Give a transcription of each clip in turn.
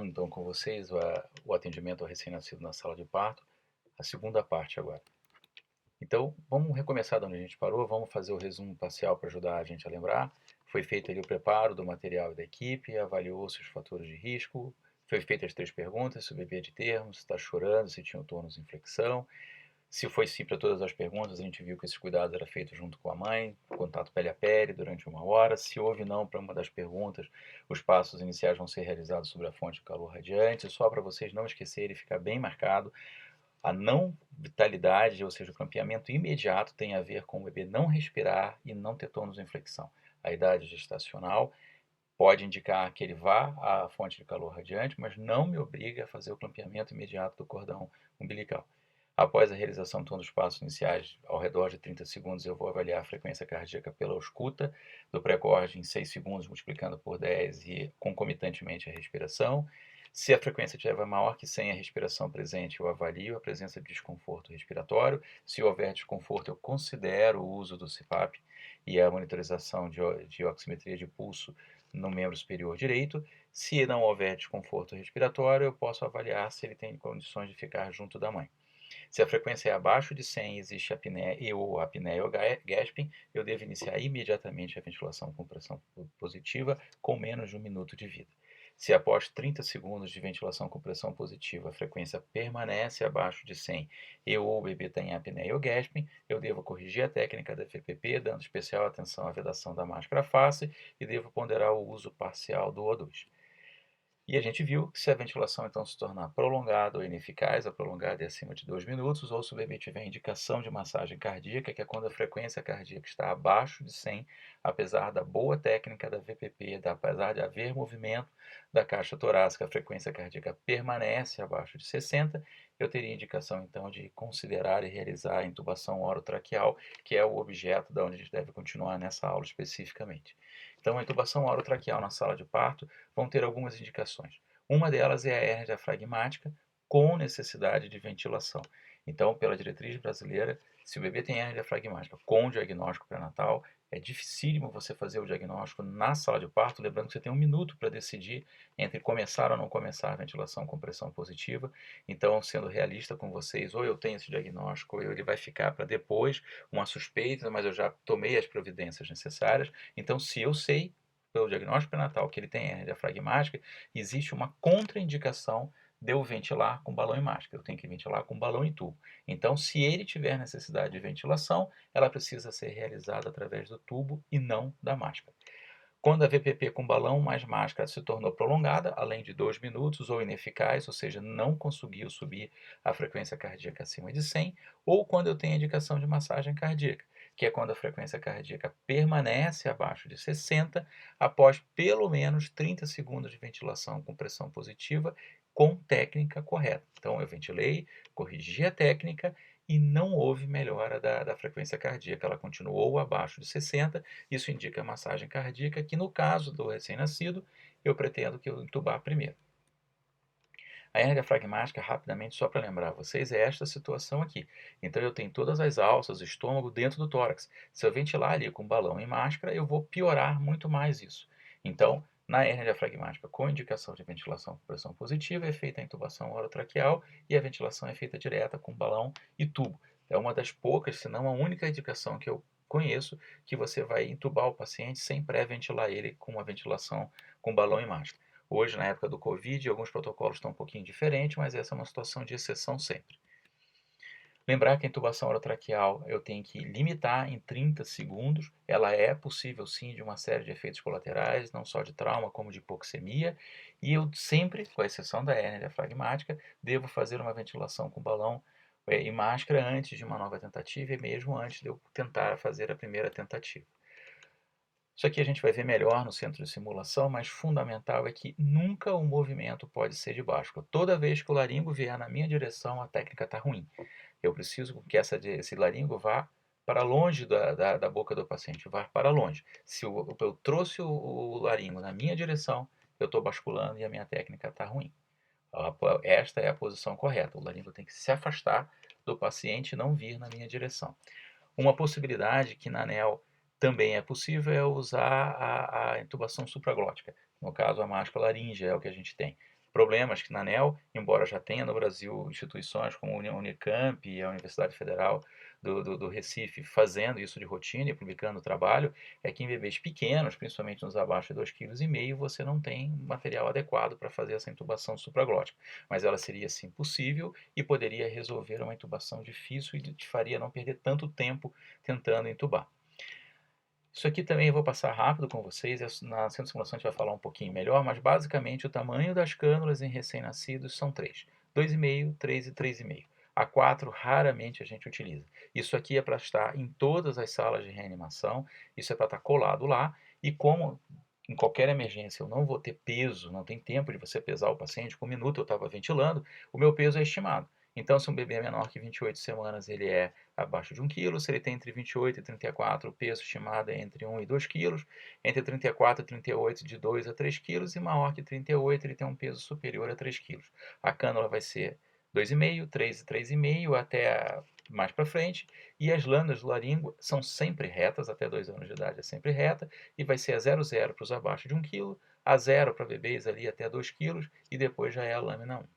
Então, com vocês, o atendimento ao recém-nascido na sala de parto, a segunda parte agora. Então, vamos recomeçar de onde a gente parou, vamos fazer o resumo parcial para ajudar a gente a lembrar. Foi feito ali o preparo do material e da equipe, avaliou-se os fatores de risco, foi feitas as 3 perguntas, se o bebê é de termo, se está chorando, se tinha o tônus em flexão. Se foi sim para todas as perguntas, a gente viu que esse cuidado era feito junto com a mãe, contato pele a pele durante 1 hora. Se houve não para uma das perguntas, os passos iniciais vão ser realizados sobre a fonte de calor radiante. Só para vocês não esquecerem e ficar bem marcado, a não vitalidade, ou seja, o clampeamento imediato, tem a ver com o bebê não respirar e não ter tônus em flexão. A idade gestacional pode indicar que ele vá à fonte de calor radiante, mas não me obriga a fazer o clampeamento imediato do cordão umbilical. Após a realização de todos os passos iniciais, ao redor de 30 segundos, eu vou avaliar a frequência cardíaca pela ausculta do pré-acorde em 6 segundos, multiplicando por 10 e concomitantemente a respiração. Se a frequência estiver maior que 100 a respiração presente, eu avalio a presença de desconforto respiratório. Se houver desconforto, eu considero o uso do CPAP e a monitorização de oximetria de pulso no membro superior direito. Se não houver desconforto respiratório, eu posso avaliar se ele tem condições de ficar junto da mãe. Se a frequência é abaixo de 100 e existe apneia ou apneia ou gasping, eu devo iniciar imediatamente a ventilação com pressão positiva com menos de 1 minuto de vida. Se após 30 segundos de ventilação com pressão positiva a frequência permanece abaixo de 100 e ou o bebê tem apneia ou gasping, eu devo corrigir a técnica da VPP, dando especial atenção à vedação da máscara face e devo ponderar o uso parcial do O2. E a gente viu que se a ventilação então se tornar prolongada ou ineficaz, a prolongada é acima de 2 minutos, ou se o bebê tiver indicação de massagem cardíaca, que é quando a frequência cardíaca está abaixo de 100, apesar da boa técnica da VPP, apesar de haver movimento da caixa torácica, a frequência cardíaca permanece abaixo de 60, eu teria indicação então de considerar e realizar a intubação orotraqueal, que é o objeto da onde a gente deve continuar nessa aula especificamente. Então, a intubação orotraqueal na sala de parto vão ter algumas indicações. Uma delas é a hérnia diafragmática com necessidade de ventilação. Então, pela diretriz brasileira, se o bebê tem hérnia diafragmática com diagnóstico pré-natal, é dificílimo você fazer o diagnóstico na sala de parto, lembrando que você tem 1 minuto para decidir entre começar ou não começar a ventilação com pressão positiva. Então, sendo realista com vocês, ou eu tenho esse diagnóstico, ou ele vai ficar para depois, uma suspeita, mas eu já tomei as providências necessárias. Então, se eu sei, pelo diagnóstico pré-natal, que ele tem hérnia diafragmática, existe uma contraindicação de eu ventilar com balão e máscara. Eu tenho que ventilar com balão e tubo. Então, se ele tiver necessidade de ventilação, ela precisa ser realizada através do tubo e não da máscara. Quando a VPP com balão mais máscara se tornou prolongada, além de 2 minutos, ou ineficaz, ou seja, não conseguiu subir a frequência cardíaca acima de 100, ou quando eu tenho indicação de massagem cardíaca, que é quando a frequência cardíaca permanece abaixo de 60, após pelo menos 30 segundos de ventilação com pressão positiva, com técnica correta. Então, eu ventilei, corrigi a técnica e não houve melhora da frequência cardíaca, ela continuou abaixo de 60, isso indica massagem cardíaca, que no caso do recém-nascido, eu pretendo que eu entubar primeiro. A hérnia diafragmática, rapidamente, só para lembrar vocês, é esta situação aqui. Então eu tenho todas as alças, o estômago dentro do tórax. Se eu ventilar ali com balão e máscara, eu vou piorar muito mais isso. Então, na hérnia diafragmática com indicação de ventilação com pressão positiva, é feita a intubação orotraqueal e a ventilação é feita direta com balão e tubo. É uma das poucas, se não a única indicação que eu conheço que você vai intubar o paciente sem pré-ventilar ele com uma ventilação com balão e máscara. Hoje, na época do Covid, alguns protocolos estão um pouquinho diferentes, mas essa é uma situação de exceção sempre. Lembrar que a intubação orotraqueal eu tenho que limitar em 30 segundos. Ela é possível sim de uma série de efeitos colaterais, não só de trauma como de hipoxemia. E eu sempre, com exceção da hérnia diafragmática, devo fazer uma ventilação com balão e máscara antes de uma nova tentativa e mesmo antes de eu tentar fazer a primeira tentativa. Isso aqui a gente vai ver melhor no centro de simulação, mas fundamental é que nunca o movimento pode ser de baixo. Toda vez que o laringo vier na minha direção, a técnica está ruim. Eu preciso que esse laringo vá para longe da boca do paciente, vá para longe. Se eu trouxe o laringo na minha direção, eu estou basculando e a minha técnica está ruim. Esta é a posição correta. O laringo tem que se afastar do paciente e não vir na minha direção. Uma possibilidade que na ANEL também é possível é usar a intubação supraglótica. No caso, a máscara laríngea é o que a gente tem. problemas que na ANEEL, embora já tenha no Brasil instituições como a Unicamp e a Universidade Federal do Recife fazendo isso de rotina e publicando trabalho, é que em bebês pequenos, principalmente nos abaixo de 2,5 kg, você não tem material adequado para fazer essa intubação supraglótica. Mas ela seria sim possível e poderia resolver uma intubação difícil e te faria não perder tanto tempo tentando intubar. Isso aqui também eu vou passar rápido com vocês, na Centro de Simulação a gente vai falar um pouquinho melhor, mas basicamente o tamanho das cânulas em recém-nascidos são 3. 2,5, 3 e 3,5. A 4 raramente a gente utiliza. Isso aqui é para estar em todas as salas de reanimação, isso é para estar colado lá, e como em qualquer emergência eu não vou ter peso, não tem tempo de você pesar o paciente, com um minuto eu estava ventilando, o meu peso é estimado. Então, se um bebê é menor que 28 semanas, ele é abaixo de 1 kg. Se ele tem entre 28 e 34, o peso estimado é entre 1 e 2 kg. Entre 34 e 38, de 2 a 3 kg. E maior que 38, ele tem um peso superior a 3 kg. A cânula vai ser 2,5, 3 e 3,5 até mais para frente. E as lâminas do laríngeo são sempre retas, até 2 anos de idade é sempre reta. E vai ser a 0,0 para os abaixo de 1 kg, a 0 para bebês ali até 2 kg. E depois já é a lâmina 1.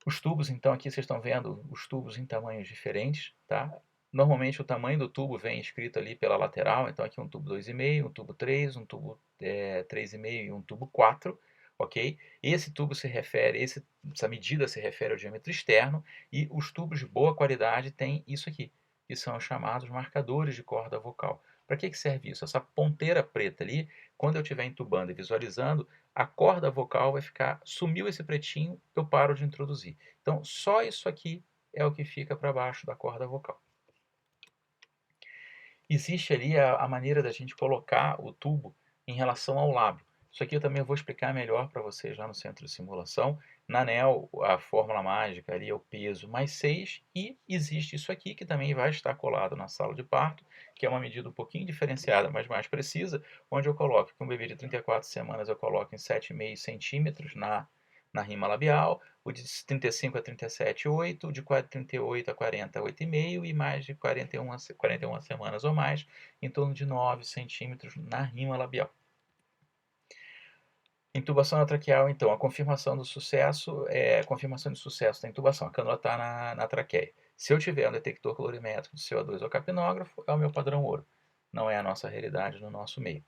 Os tubos, então, aqui vocês estão vendo os tubos em tamanhos diferentes, tá? Normalmente o tamanho do tubo vem escrito ali pela lateral, então aqui um tubo 2,5, um tubo 3, um tubo 3,5 e um tubo 4, ok? Esse tubo se refere, essa medida se refere ao diâmetro externo e os tubos de boa qualidade têm isso aqui, que são os chamados marcadores de corda vocal. Para que serve isso? Essa ponteira preta ali, quando eu estiver intubando e visualizando, a corda vocal vai ficar, sumiu esse pretinho, eu paro de introduzir. Então, só isso aqui é o que fica para baixo da corda vocal. Existe ali a maneira da gente colocar o tubo em relação ao lábio. Isso aqui eu também vou explicar melhor para vocês lá no centro de simulação. Na ANEEL, a fórmula mágica ali é o peso mais 6 e existe isso aqui que também vai estar colado na sala de parto, que é uma medida um pouquinho diferenciada, mas mais precisa, onde eu coloco que um bebê de 34 semanas eu coloco em 7,5 centímetros na rima labial, o de 35 a 37, 8, o de 38 a 40, 8,5 e mais de 41 semanas ou mais, em torno de 9 centímetros na rima labial. Intubação traqueal, então, a confirmação do sucesso é a confirmação de sucesso da intubação. A cânula está na traqueia. Se eu tiver um detector colorimétrico de CO2 ou capnógrafo, é o meu padrão ouro. Não é a nossa realidade no nosso meio.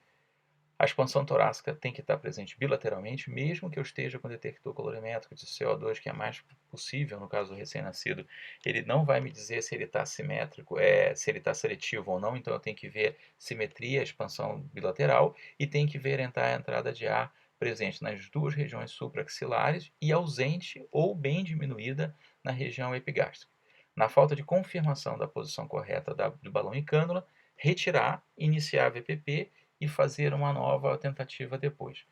A expansão torácica tem que estar presente bilateralmente, mesmo que eu esteja com detector colorimétrico de CO2, que é mais possível no caso do recém-nascido. Ele não vai me dizer se ele está simétrico, se ele está seletivo ou não, então eu tenho que ver simetria, expansão bilateral, e tenho que ver a entrada de ar presente nas duas regiões supraxilares e ausente ou bem diminuída na região epigástrica. Na falta de confirmação da posição correta do balão e cânula, retirar, iniciar a VPP e fazer uma nova tentativa depois.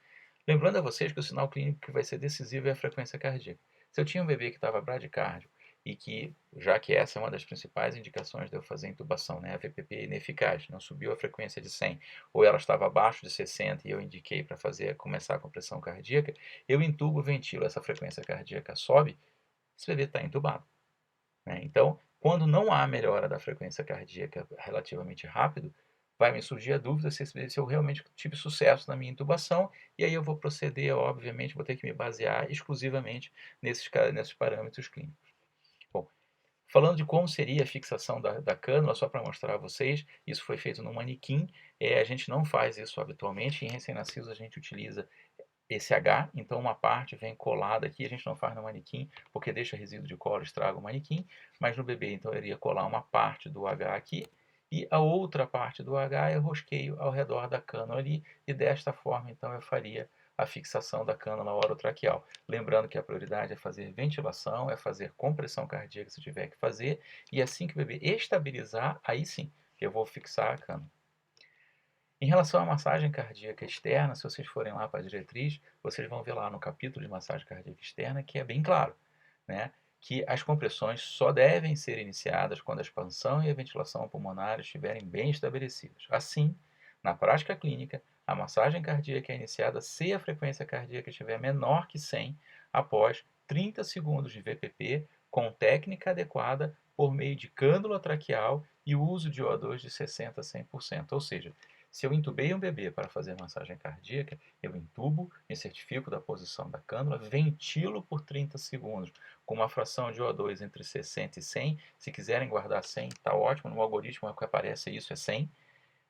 Lembrando a vocês que o sinal clínico que vai ser decisivo é a frequência cardíaca. Se eu tinha um bebê que estava bradicárdio e que, já que essa é uma das principais indicações de eu fazer intubação, né, a VPP ineficaz, não subiu a frequência de 100, ou ela estava abaixo de 60 e eu indiquei para começar a compressão cardíaca, eu intubo, ventilo, essa frequência cardíaca sobe, esse bebê está intubado. Né? Então, quando não há melhora da frequência cardíaca relativamente rápido, vai me surgir a dúvida se eu realmente tive sucesso na minha intubação, e aí eu vou proceder, obviamente, vou ter que me basear exclusivamente nesses parâmetros clínicos. Bom, falando de como seria a fixação da cânula, só para mostrar a vocês, isso foi feito no manequim, a gente não faz isso habitualmente, em recém-nascidos a gente utiliza esse H, então uma parte vem colada aqui, a gente não faz no manequim, porque deixa resíduo de cola, estraga o manequim, mas no bebê, então eu iria colar uma parte do H aqui, e a outra parte do H eu rosqueio ao redor da cânula ali, e desta forma, então, eu faria a fixação da cânula orotraqueal. Lembrando que a prioridade é fazer ventilação, é fazer compressão cardíaca se tiver que fazer, e assim que o bebê estabilizar, aí sim, eu vou fixar a cânula. Em relação à massagem cardíaca externa, se vocês forem lá para a diretriz, vocês vão ver lá no capítulo de massagem cardíaca externa que é bem claro, né, que as compressões só devem ser iniciadas quando a expansão e a ventilação pulmonar estiverem bem estabelecidas. Assim, na prática clínica, a massagem cardíaca é iniciada se a frequência cardíaca estiver menor que 100 após 30 segundos de VPP com técnica adequada por meio de cânula traqueal e o uso de O2 de 60% a 100%, ou seja, Se eu intubei um bebê para fazer massagem cardíaca, eu intubo, me certifico da posição da cânula, ventilo por 30 segundos, com uma fração de O2 entre 60 e 100. Se quiserem guardar 100, está ótimo, no algoritmo o que aparece isso é 100.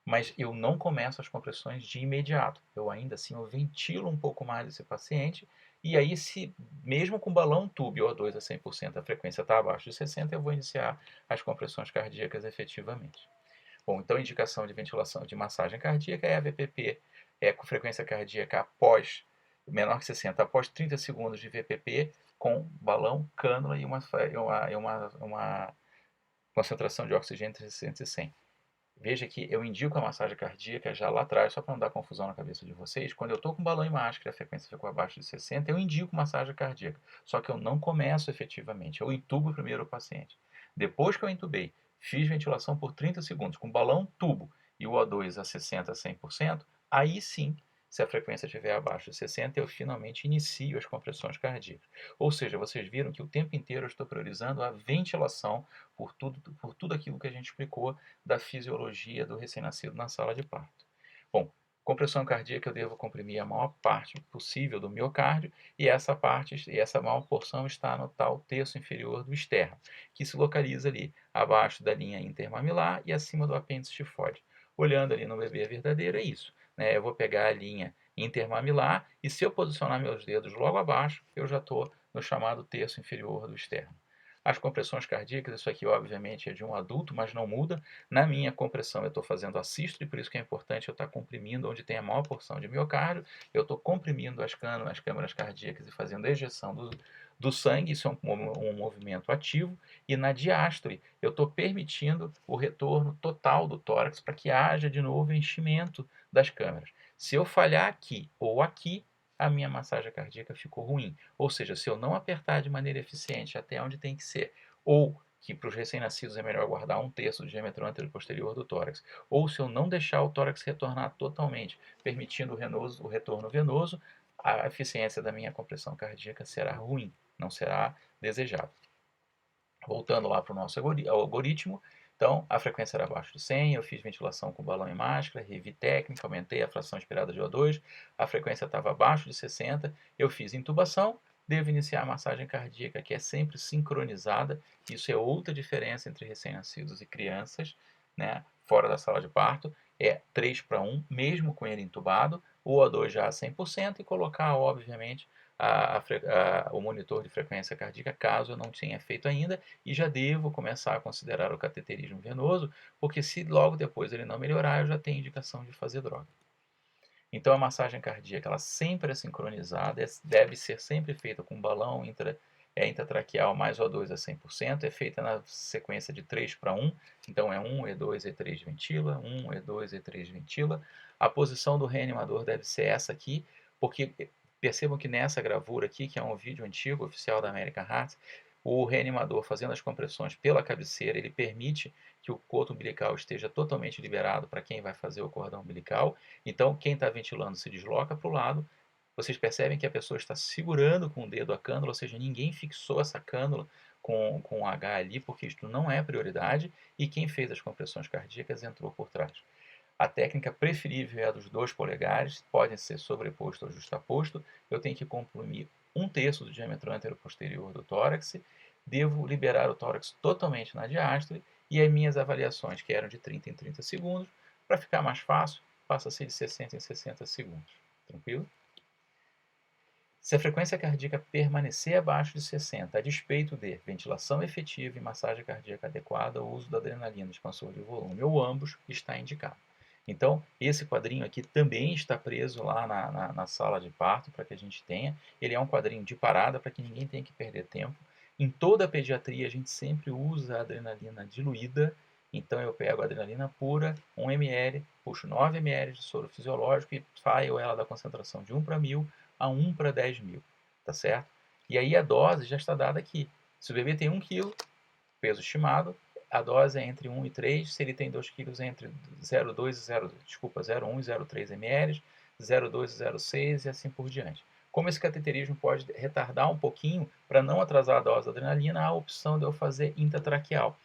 Mas eu não começo as compressões de imediato. Eu ainda assim eu ventilo um pouco mais esse paciente, e aí se mesmo com balão tube O2 a 100%, a frequência está abaixo de 60, eu vou iniciar as compressões cardíacas efetivamente. Bom, então indicação de ventilação de massagem cardíaca é a VPP, com frequência cardíaca após, menor que 60, após 30 segundos de VPP, com balão, cânula e uma concentração de oxigênio entre 60 e 100. Veja que eu indico a massagem cardíaca já lá atrás, só para não dar confusão na cabeça de vocês. Quando eu estou com balão e máscara e a frequência ficou abaixo de 60, eu indico massagem cardíaca. Só que eu não começo efetivamente, eu intubo primeiro o paciente. Depois que eu intubei, fiz ventilação por 30 segundos com balão, tubo e o O2 a 60, a 100%, aí sim, se a frequência estiver abaixo de 60, eu finalmente inicio as compressões cardíacas. Ou seja, vocês viram que o tempo inteiro eu estou priorizando a ventilação por tudo aquilo que a gente explicou da fisiologia do recém-nascido na sala de parto. Bom, compressão cardíaca eu devo comprimir a maior parte possível do miocárdio, e essa maior porção está no tal terço inferior do externo, que se localiza ali abaixo da linha intermamilar e acima do apêndice tifoide. Olhando ali no bebê verdadeiro é isso, né? Eu vou pegar a linha intermamilar e se eu posicionar meus dedos logo abaixo, eu já estou no chamado terço inferior do externo. As compressões cardíacas, isso aqui obviamente é de um adulto, mas não muda. Na minha compressão eu estou fazendo assístole, por isso que é importante eu estar comprimindo onde tem a maior porção de miocárdio. Eu estou comprimindo as câmaras cardíacas e fazendo a ejeção do sangue, isso é um movimento ativo. E na diástole eu estou permitindo o retorno total do tórax para que haja de novo enchimento das câmaras. Se eu falhar aqui ou aqui, a minha massagem cardíaca ficou ruim. Ou seja, se eu não apertar de maneira eficiente até onde tem que ser, ou que para os recém-nascidos é melhor guardar um terço do diâmetro anterior posterior do tórax, ou se eu não deixar o tórax retornar totalmente, permitindo o retorno venoso, a eficiência da minha compressão cardíaca será ruim, não será desejada. Voltando lá para o nosso algoritmo, então a frequência era abaixo de 100, eu fiz ventilação com balão e máscara, revi técnica, aumentei a fração esperada de O2, a frequência estava abaixo de 60, eu fiz intubação, devo iniciar a massagem cardíaca, que é sempre sincronizada, isso é outra diferença entre recém-nascidos e crianças, né, fora da sala de parto, é 3 para 1, mesmo com ele intubado, o O2 já a 100% e colocar, obviamente, o monitor de frequência cardíaca, caso eu não tenha feito ainda, e já devo começar a considerar o cateterismo venoso, porque se logo depois ele não melhorar, eu já tenho indicação de fazer droga. Então a massagem cardíaca ela sempre é sincronizada, deve ser sempre feita com balão intratraqueal mais O2 a 100%, é feita na sequência de 3 para 1, então é 1, E2, E3 ventila, 1, E2, E3 ventila. A posição do reanimador deve ser essa aqui, porque percebam que nessa gravura aqui, que é um vídeo antigo oficial da American Heart, o reanimador fazendo as compressões pela cabeceira, ele permite que o coto umbilical esteja totalmente liberado para quem vai fazer o cordão umbilical. Então, quem está ventilando se desloca para o lado. Vocês percebem que a pessoa está segurando com o dedo a cânula, ou seja, ninguém fixou essa cânula com H ali, porque isto não é prioridade, e quem fez as compressões cardíacas entrou por trás. A técnica preferível é a dos 2 polegares, podem ser sobreposto ou justaposto. Eu tenho que comprimir um terço do diâmetro anteroposterior do tórax, devo liberar o tórax totalmente na diástole, e as minhas avaliações, que eram de 30 em 30 segundos, para ficar mais fácil, passa a ser de 60 em 60 segundos. Tranquilo? Se a frequência cardíaca permanecer abaixo de 60, a despeito de ventilação efetiva e massagem cardíaca adequada, o uso da adrenalina, expansor de volume ou ambos está indicado. Então, esse quadrinho aqui também está preso lá na sala de parto para que a gente tenha. Ele é um quadrinho de parada para que ninguém tenha que perder tempo. Em toda a pediatria, a gente sempre usa a adrenalina diluída. Então, eu pego a adrenalina pura, 1 ml, puxo 9 ml de soro fisiológico e saio ela da concentração de 1 para 1000 a 1 para 10 mil, tá certo? E aí a dose já está dada aqui. Se o bebê tem 1 kg, peso estimado, a dose é entre 1 e 3, se ele tem 2 kg entre 0,2 e 0,1 e 0,3 ml, 0,2 e 0,6 e assim por diante. Como esse cateterismo pode retardar um pouquinho, para não atrasar a dose da adrenalina, há a opção de eu fazer intratraqueal.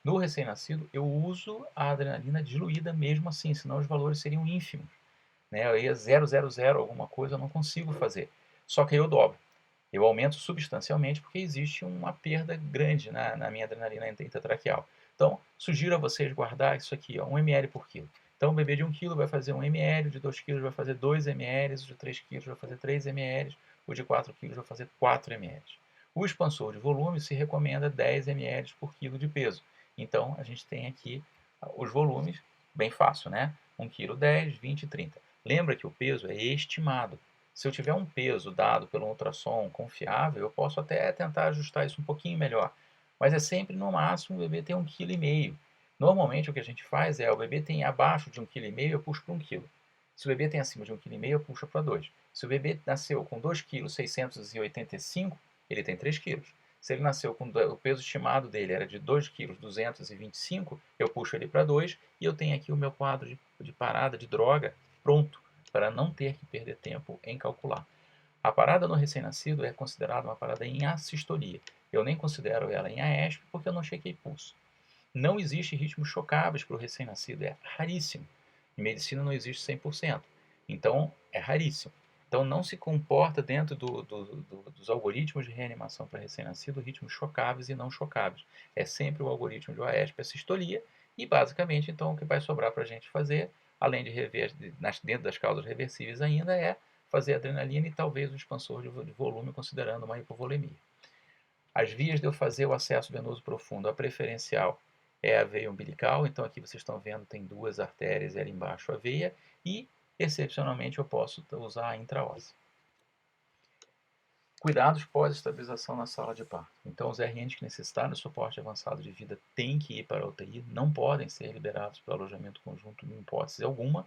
No recém-nascido, eu uso a adrenalina diluída mesmo assim, senão os valores seriam ínfimos, né? Eu ia 0,00 alguma coisa, eu não consigo fazer. Só que aí eu dobro. Eu aumento substancialmente porque existe uma perda grande na minha adrenalina intratraqueal. Então, sugiro a vocês guardar isso aqui, ó, 1 ml por quilo. Então, o bebê de 1 kg vai fazer 1 ml, o de 2 kg vai fazer 2 ml, o de 3 kg vai fazer 3 ml, o de 4 kg vai fazer 4 ml. O expansor de volume se recomenda 10 ml por quilo de peso. Então, a gente tem aqui os volumes, bem fácil, né? 1 kg 10, 20 e 30. Lembra que o peso é estimado. Se eu tiver um peso dado pelo ultrassom confiável, eu posso até tentar ajustar isso um pouquinho melhor. Mas é sempre, no máximo, o bebê tem 1,5 kg. Normalmente, o que a gente faz é, o bebê tem abaixo de 1,5 kg, eu puxo para 1 kg. Se o bebê tem acima de 1,5 kg, eu puxo para 2. Se o bebê nasceu com 2,685 kg, ele tem 3 kg. Se ele nasceu com o peso estimado dele era de 2,225 kg, eu puxo ele para 2 e eu tenho aqui o meu quadro de parada de droga pronto, para não ter que perder tempo em calcular. A parada no recém-nascido é considerada uma parada em assistolia. Eu nem considero ela em AESP porque eu não chequei pulso. Não existe ritmos chocáveis para o recém-nascido, é raríssimo. Em medicina não existe 100%, então é raríssimo. Então não se comporta dentro dos algoritmos de reanimação para recém-nascido ritmos chocáveis e não chocáveis. É sempre o algoritmo de AESP, a sistolia, e basicamente então o que vai sobrar para a gente fazer, além de rever dentro das causas reversíveis ainda, é fazer adrenalina e talvez um expansor de volume considerando uma hipovolemia. As vias de eu fazer o acesso venoso profundo, a preferencial é a veia umbilical, então aqui vocês estão vendo tem duas artérias e ali embaixo a veia, e excepcionalmente eu posso usar a intraóssea. Cuidados pós-estabilização na sala de parto. Então os RNs que necessitarem de suporte avançado de vida têm que ir para a UTI, não podem ser liberados para o alojamento conjunto em hipótese alguma,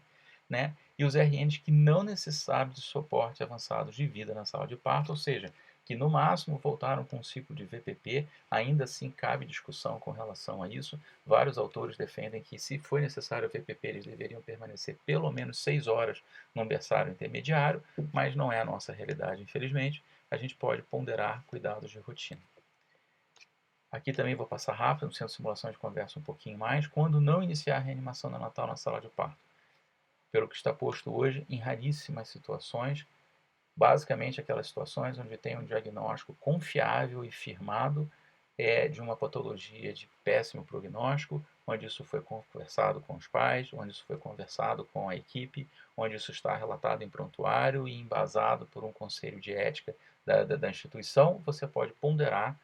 né? E os RNs que não necessitarem de suporte avançado de vida na sala de parto, ou seja, que no máximo voltaram com um ciclo de VPP, ainda assim cabe discussão com relação a isso. Vários autores defendem que, se for necessário o VPP, eles deveriam permanecer pelo menos 6 horas num berçário intermediário, mas não é a nossa realidade, infelizmente. A gente pode ponderar cuidados de rotina. Aqui também vou passar rápido, no centro de simulação de conversa um pouquinho mais, quando não iniciar a reanimação neonatal na sala de parto. Pelo que está posto hoje, em raríssimas situações, basicamente aquelas situações onde tem um diagnóstico confiável e firmado de uma patologia de péssimo prognóstico, onde isso foi conversado com os pais, onde isso foi conversado com a equipe, onde isso está relatado em prontuário e embasado por um conselho de ética da instituição, você pode ponderar,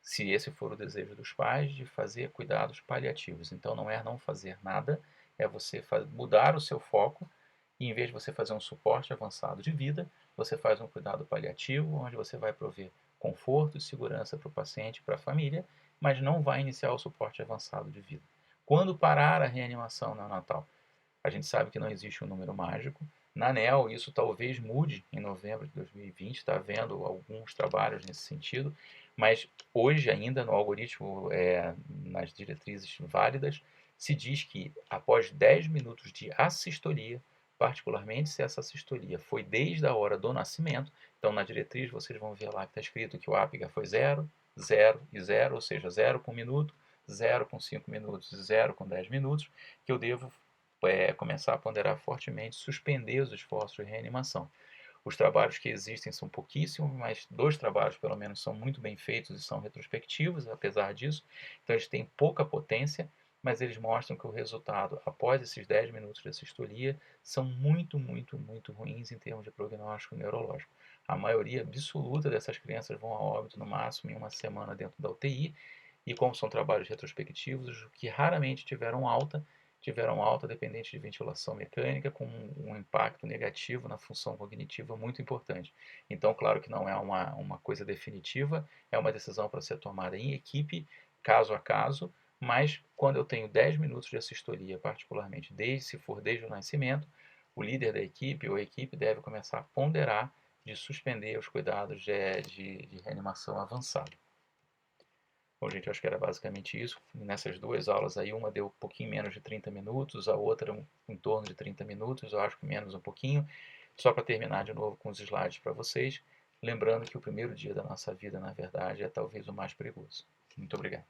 se esse for o desejo dos pais, de fazer cuidados paliativos. Então não é não fazer nada, é você mudar o seu foco e, em vez de você fazer um suporte avançado de vida, você faz um cuidado paliativo, onde você vai prover conforto e segurança para o paciente e para a família, mas não vai iniciar o suporte avançado de vida. Quando parar a reanimação neonatal? A gente sabe que não existe um número mágico. Na ANEL, isso talvez mude em novembro de 2020, está havendo alguns trabalhos nesse sentido, mas hoje ainda no algoritmo, nas diretrizes válidas, se diz que após 10 minutos de assistolia, particularmente se essa assistolia foi desde a hora do nascimento, então na diretriz vocês vão ver lá que está escrito que o ápiga foi 0, 0 e 0, ou seja, 0 com 1 minuto, 0 com 5 minutos e 0 com 10 minutos, que eu devo começar a ponderar fortemente suspender os esforços de reanimação. Os trabalhos que existem são pouquíssimos, mas 2 trabalhos pelo menos são muito bem feitos e são retrospectivos, apesar disso. Então eles têm pouca potência, mas eles mostram que o resultado após esses 10 minutos de assistolia são muito, muito, muito ruins em termos de prognóstico neurológico. A maioria absoluta dessas crianças vão a óbito no máximo em uma semana dentro da UTI, e como são trabalhos retrospectivos, os que raramente tiveram alta dependente de ventilação mecânica, com um impacto negativo na função cognitiva muito importante. Então, claro que não é uma coisa definitiva, é uma decisão para ser tomada em equipe, caso a caso, mas quando eu tenho 10 minutos de assistolia, particularmente se for desde o nascimento, o líder da equipe ou a equipe deve começar a ponderar de suspender os cuidados de reanimação avançada. Bom, gente, eu acho que era basicamente isso. Nessas 2 aulas aí, uma deu um pouquinho menos de 30 minutos, a outra em torno de 30 minutos, eu acho que menos um pouquinho. Só para terminar de novo com os slides para vocês, lembrando que o primeiro dia da nossa vida, na verdade, é talvez o mais perigoso. Muito obrigado.